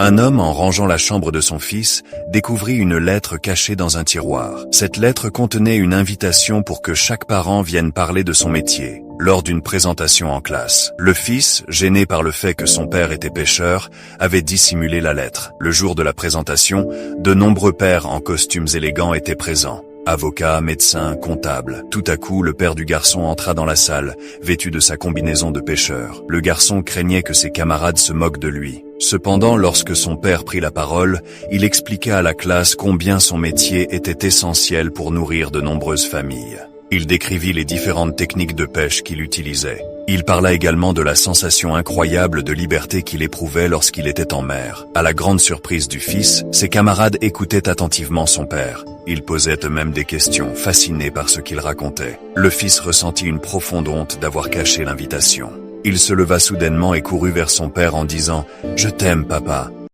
Un homme, en rangeant la chambre de son fils, découvrit une lettre cachée dans un tiroir. Cette lettre contenait une invitation pour que chaque parent vienne parler de son métier, lors d'une présentation en classe. Le fils, gêné par le fait que son père était pêcheur, avait dissimulé la lettre. Le jour de la présentation, de nombreux pères en costumes élégants étaient présents. Avocats, médecins, comptables. Tout à coup, le père du garçon entra dans la salle, vêtu de sa combinaison de pêcheur. Le garçon craignait que ses camarades se moquent de lui. Cependant, lorsque son père prit la parole, il expliqua à la classe combien son métier était essentiel pour nourrir de nombreuses familles. Il décrivit les différentes techniques de pêche qu'il utilisait. Il parla également de la sensation incroyable de liberté qu'il éprouvait lorsqu'il était en mer. À la grande surprise du fils, ses camarades écoutaient attentivement son père. Ils posaient eux-mêmes des questions, fascinés par ce qu'il racontait. Le fils ressentit une profonde honte d'avoir caché l'invitation. Il se leva soudainement et courut vers son père en disant « Je t'aime, papa ».